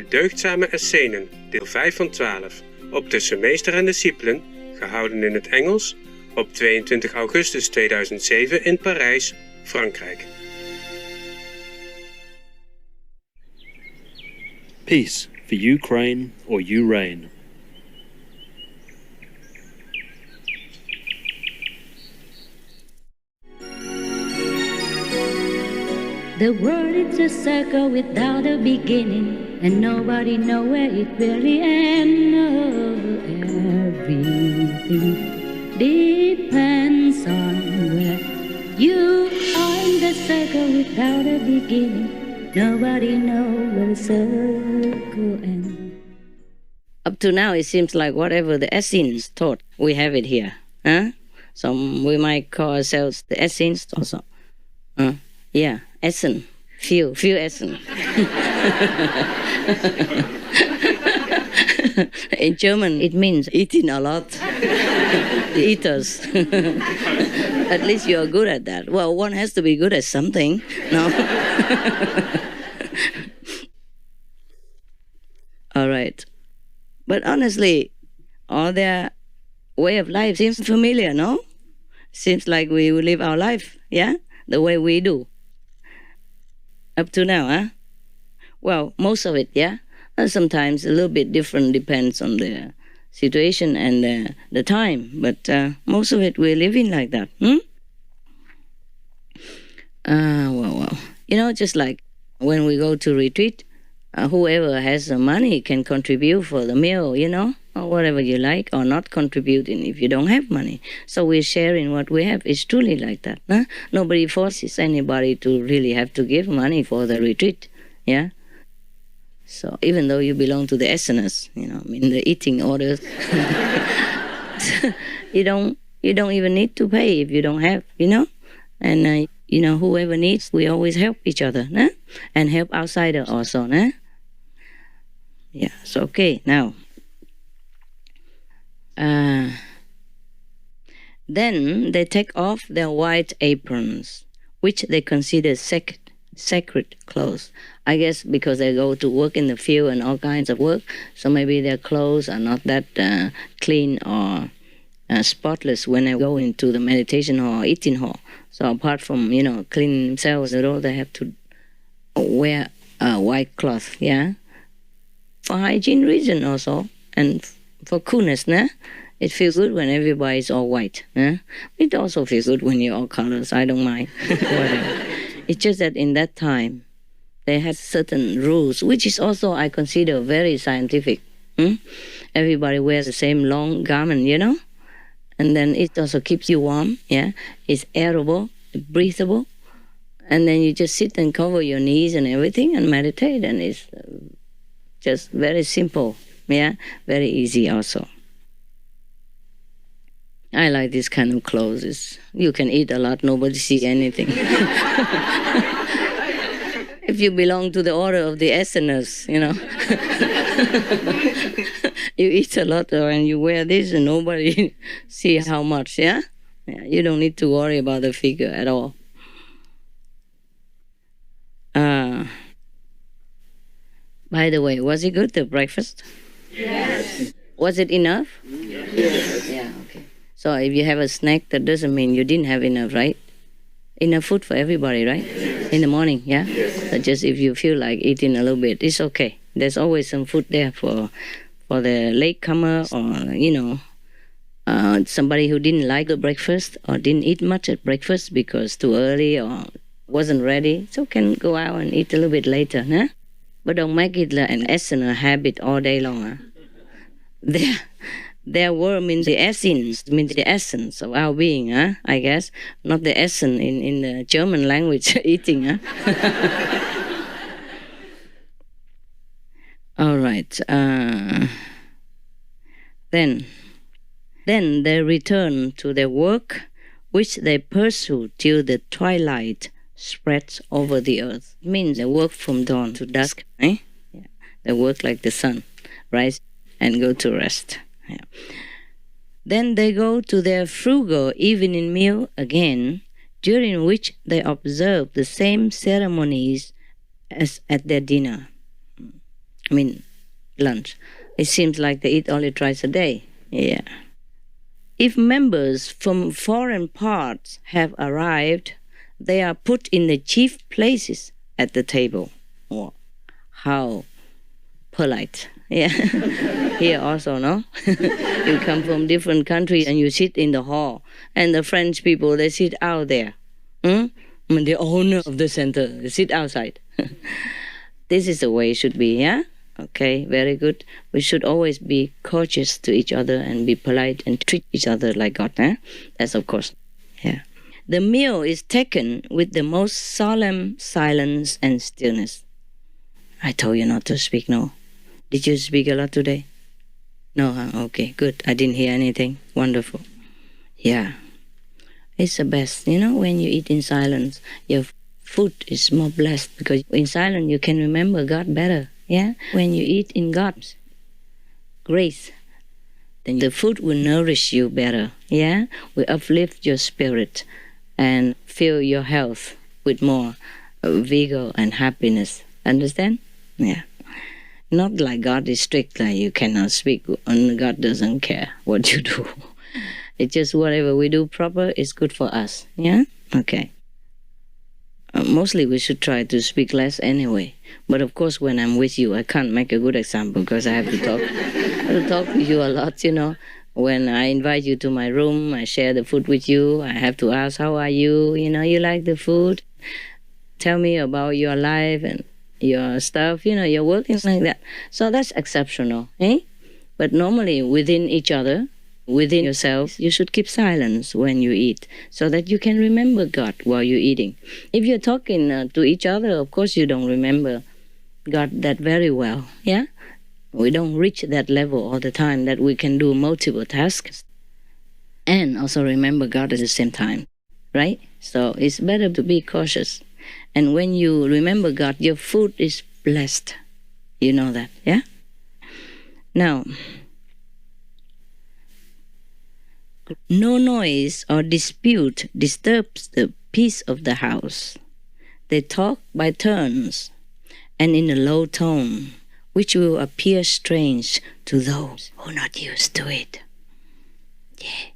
De deugdzame Essenen, deel 5 van 12, op tussen meester en discipelen, gehouden in het Engels, op 22 augustus 2007 in Parijs, Frankrijk. Peace for Ukraine or you reign. The world is a circle without a beginning, and nobody knows where it really ends. Everything depends on where you are in the circle without a beginning. Nobody knows where the circle ends. Up to now, it seems like whatever the Essenes taught, we have it here. So we might call ourselves the Essenes also. Yeah, Essen. Few Essen. In German, it means eating a lot. The eaters. At least you are good at that. Well, one has to be good at something, no? All right. But honestly, all their way of life seems familiar, no? Seems like we live our life, yeah? The way we do. Up to now, Well, most of it, yeah? Sometimes a little bit different, depends on the situation and the time. But most of it we're living like that. Well. You know, just like when we go to retreat, whoever has the money can contribute for the meal, you know, or whatever you like, or not contributing if you don't have money. So we're sharing what we have. It's truly like that. Nobody forces anybody to really have to give money for the retreat, yeah? So even though you belong to the Essenes, you know, I mean the eating orders, you don't even need to pay if you don't have, you know? And, you know, whoever needs, we always help each other, and help outsiders also, Yeah, so okay, now. Then they take off their white aprons, which they consider sacred clothes. I guess because they go to work in the field and all kinds of work, so maybe their clothes are not that clean or spotless when they go into the meditation hall or eating hall. So apart from, you know, cleaning themselves at all, they have to wear a white cloth, yeah? For hygiene reason also, and for coolness, It feels good when everybody's all white. It also feels good when you're all colors. I don't mind. It's just that in that time, they had certain rules, which is also, I consider, very scientific. Everybody wears the same long garment, you know? And then it also keeps you warm, yeah? It's airable, breathable. And then you just sit and cover your knees and everything and meditate. And it's just very simple, yeah? Very easy also. I like this kind of clothes. You can eat a lot, nobody sees anything. If you belong to the order of the Essenes, you know. You eat a lot and you wear this and nobody sees how much, yeah? You don't need to worry about the figure at all. By the way, was it good, the breakfast? Yes. Was it enough? Yes. Yeah, okay. So if you have a snack, that doesn't mean you didn't have enough, right? Enough food for everybody, right? Yes. In the morning, yeah? Yes. So just if you feel like eating a little bit, it's okay. There's always some food there for the latecomer or, you know, somebody who didn't like the breakfast or didn't eat much at breakfast because too early or wasn't ready. So can go out and eat a little bit later, But don't make it an Essener habit all day long, Their word means the essence, means the essence of our being, I guess. Not the essence in the German language, eating, All right. Then they return to their work, which they pursue till the twilight spreads over the earth. It means they work from dawn to dusk, Yeah. They work like the sun, rise and go to rest. Yeah. Then they go to their frugal evening meal again, during which they observe the same ceremonies as at their dinner. lunch. It seems like they eat only twice a day. Yeah. If members from foreign parts have arrived, they are put in the chief places at the table. Oh, how polite. Yeah. Here also, no? You come from different countries and you sit in the hall. And the French people, they sit out there. The owner of the center, they sit outside. This is the way it should be, yeah? Okay, very good. We should always be courteous to each other and be polite and treat each other like God. That's of course, yeah. The meal is taken with the most solemn silence and stillness. I told you not to speak, no? Did you speak a lot today? No, huh? Okay, good. I didn't hear anything. Wonderful. Yeah. It's the best, when you eat in silence, your food is more blessed because in silence you can remember God better. Yeah, when you eat in God's grace, then the food will nourish you better. Yeah, will uplift your spirit and fill your health with more vigor and happiness. Understand? Yeah. Not like God is strict, like you cannot speak, and God doesn't care what you do. It's just whatever we do proper is good for us. Yeah? Okay. Mostly we should try to speak less anyway. But of course, when I'm with you, I can't make a good example because I have to talk. I have to talk to you a lot, When I invite you to my room, I share the food with you. I have to ask, how are you? You like the food? Tell me about your life and your stuff, your work, things like that. So that's exceptional, eh? But normally within each other, within yourself, you should keep silence when you eat so that you can remember God while you're eating. If you're talking to each other, of course you don't remember God that very well, yeah? We don't reach that level all the time that we can do multiple tasks and also remember God at the same time, right? So it's better to be cautious. And when you remember God, your food is blessed. You know that, yeah? Now, no noise or dispute disturbs the peace of the house. They talk by turns and in a low tone, which will appear strange to those who are not used to it. Yeah.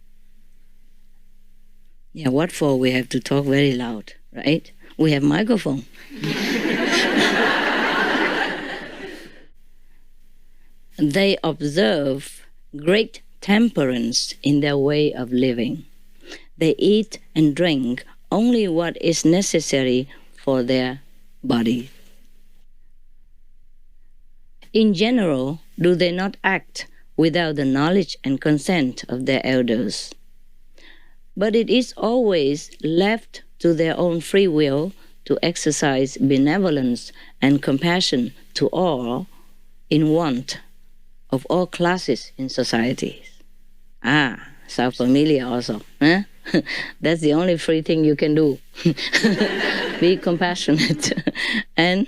Yeah, what for we have to talk very loud, right? We have microphone. They observe great temperance in their way of living. They eat and drink only what is necessary for their body. In general, do they not act without the knowledge and consent of their elders? But it is always left to their own free will to exercise benevolence and compassion to all in want of all classes in society. Sounds familiar also. Huh? That's the only free thing you can do. Be compassionate and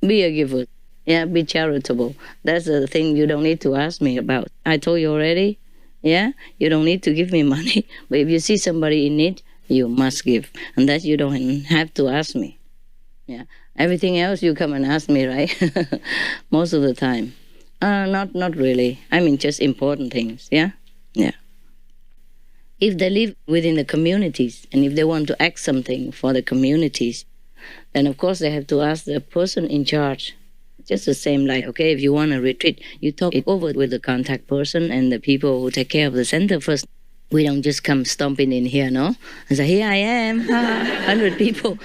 be a giver. Yeah, be charitable. That's the thing you don't need to ask me about. I told you already. Yeah, you don't need to give me money. But if you see somebody in need, you must give. And that you don't have to ask me. Yeah, everything else you come and ask me, right? Most of the time. Not really. Just important things. Yeah. If they live within the communities and if they want to act something for the communities, then of course they have to ask the person in charge. Just the same like, okay, if you want a retreat, you talk it over with the contact person and the people who take care of the center first. We don't just come stomping in here, no? And say, here I am, 100 people.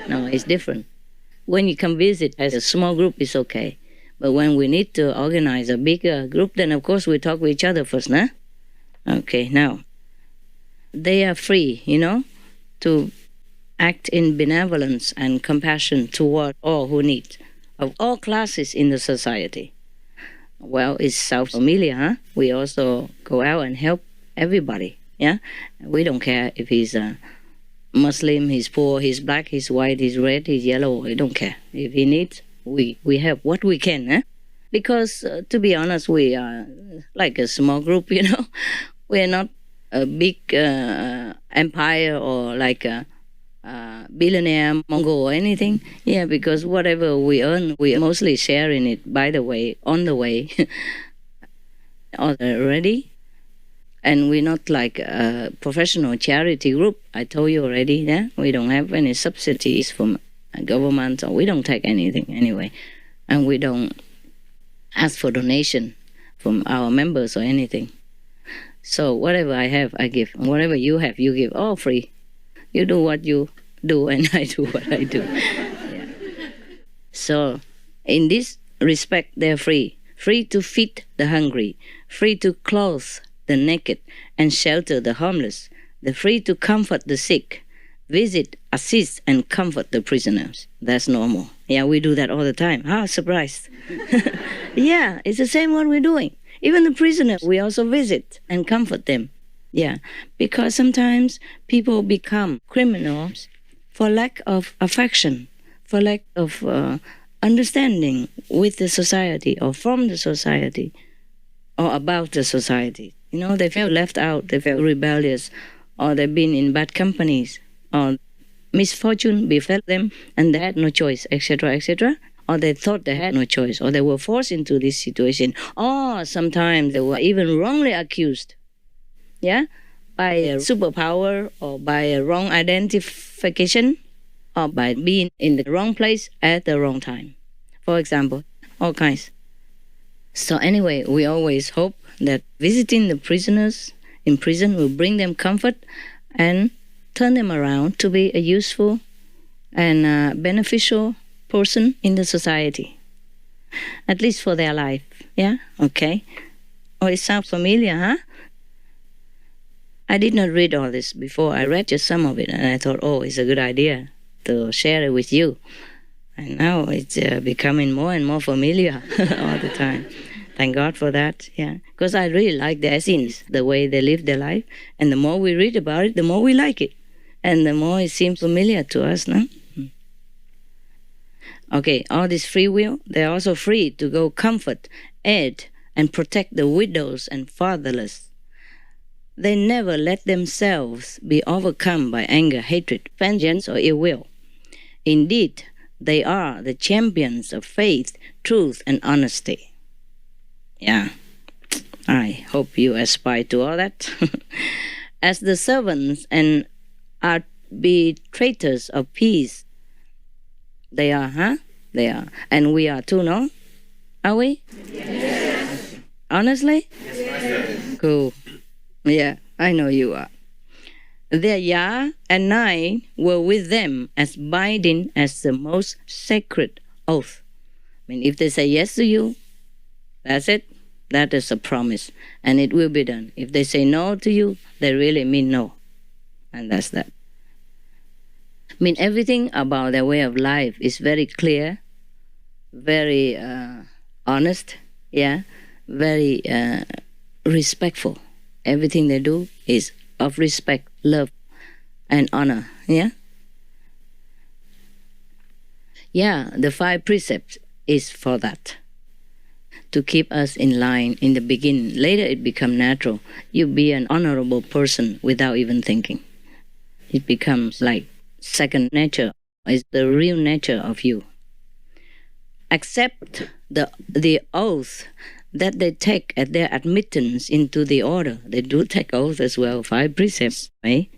No, it's different. When you come visit as a small group, it's okay. But when we need to organize a bigger group, then of course we talk with each other first, nah? Okay, now, they are free, to act in benevolence and compassion toward all who need, of all classes in the society. Well, it's self-familiar, huh? We also go out and help everybody, yeah? We don't care if he's a Muslim, he's poor, he's black, he's white, he's red, he's yellow, we don't care. If he needs, we help what we can, eh? Because, to be honest, we are like a small group, We are not a big empire or like a billionaire, Mongol, or anything. Yeah, because whatever we earn, we mostly share in it by the way, on the way, already. And we're not like a professional charity group. I told you already, yeah? We don't have any subsidies from government, or we don't take anything anyway. And we don't ask for donation from our members or anything. So whatever I have, I give. Whatever you have, you give. All free. You do what you do, and I do what I do. Yeah. So in this respect, they're free. Free to feed the hungry. Free to clothe the naked and shelter the homeless. They're free to comfort the sick, visit, assist, and comfort the prisoners. That's normal. Yeah, we do that all the time. Ah, surprised. Yeah, it's the same what we're doing. Even the prisoners, we also visit and comfort them. Yeah, because sometimes people become criminals for lack of affection, for lack of understanding with the society or from the society or about the society. You know, they feel left out, they feel rebellious, or they've been in bad companies, or misfortune befell them and they had no choice, etc., etc., or they thought they had no choice, or they were forced into this situation, or sometimes they were even wrongly accused, yeah, by a superpower, or by a wrong identification, or by being in the wrong place at the wrong time. For example, all kinds. So anyway, we always hope that visiting the prisoners in prison will bring them comfort and turn them around to be a useful and beneficial person in the society, at least for their life. Yeah, okay. Oh, it sounds familiar, huh? I did not read all this before. I read just some of it, and I thought, oh, it's a good idea to share it with you. And now it's becoming more and more familiar all the time. Thank God for that, yeah. Because I really like the Essenes, the way they live their life. And the more we read about it, the more we like it. And the more it seems familiar to us, no? Okay, all this free will, they're also free to go comfort, aid, and protect the widows and fatherless. They never let themselves be overcome by anger, hatred, vengeance, or ill will. Indeed, they are the champions of faith, truth, and honesty. Yeah, I hope you aspire to all that. As the servants and arbitrators of peace, they are, huh? They are. And we are too, no? Are we? Yes. Honestly? Yes. Cool. Yeah, I know you are. Their ya and nay were with them as binding as the most sacred oath. I mean, if they say yes to you, that's it. That is a promise. And it will be done. If they say no to you, they really mean no. And that's that. I mean, everything about their way of life is very clear, very honest, yeah, very respectful. Everything they do is of respect, love, and honor, yeah? Yeah, the 5 precepts is for that, to keep us in line in the beginning. Later it becomes natural. You be an honorable person without even thinking. It becomes like second nature. It's the real nature of you. Accept the oath that they take at their admittance into the order. They do take oath as well, 5 precepts, right?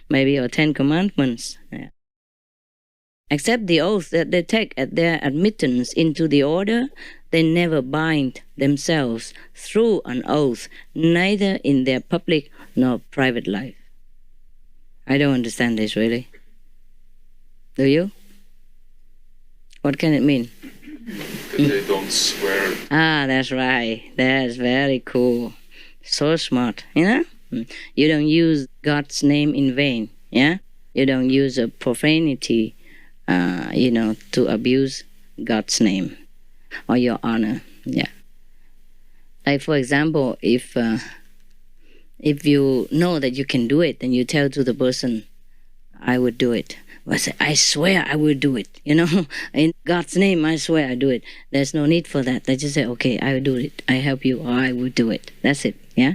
Maybe, or 10 commandments. Yeah. Accept the oath that they take at their admittance into the order. They never bind themselves through an oath, neither in their public nor private life. I don't understand this, really. Do you? What can it mean? They don't swear. Ah, that's right. That's very cool. So smart, you know? You don't use God's name in vain, yeah? You don't use a profanity, to abuse God's name or your honor, yeah. Like, for example, if you know that you can do it, then you tell to the person, I would do it. I say, I swear I will do it, in God's name, I swear I do it. There's no need for that. They just say, okay, I will do it. I help you, or I will do it. That's it, yeah?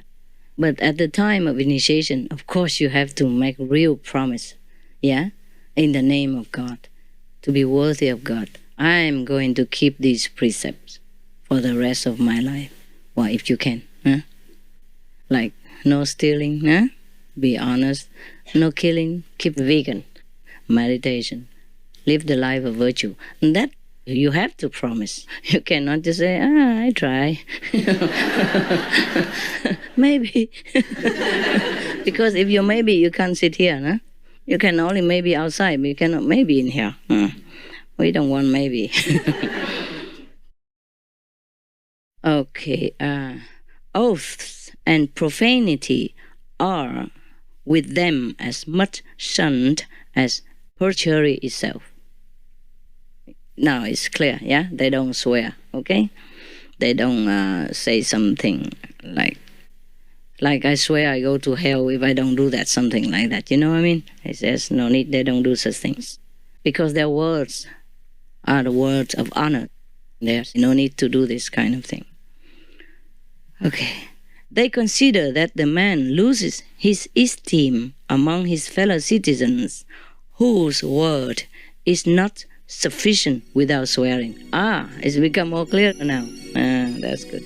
But at the time of initiation, of course, you have to make real promise. yeah, in the name of God, to be worthy of God. I'm going to keep these precepts for the rest of my life. Well, if you can, huh? Like no stealing, huh? Be honest, no killing, keep vegan, meditation, live the life of virtue. And that you have to promise. You cannot just say, I try. Maybe. Because if you maybe, you can't sit here, huh? You can only maybe outside, but you cannot maybe in here. We don't want maybe. Okay. Oaths and profanity are with them as much shunned as perjury itself. Now it's clear, yeah? They don't swear, okay? They don't say something like I swear I go to hell if I don't do that, something like that. You know what I mean? It says no need, they don't do such things. Because their words are the words of honor. There's no need to do this kind of thing. Okay. They consider that the man loses his esteem among his fellow citizens whose word is not sufficient without swearing. It's become more clear now. That's good.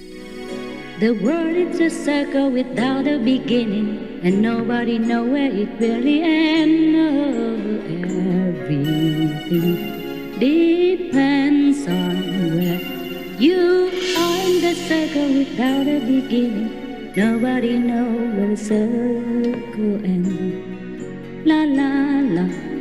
The world is a circle without a beginning, and nobody knows where it really ends. Everything depends on where you are in the circle without a beginning. Nobody knows where the circle ends. La la la.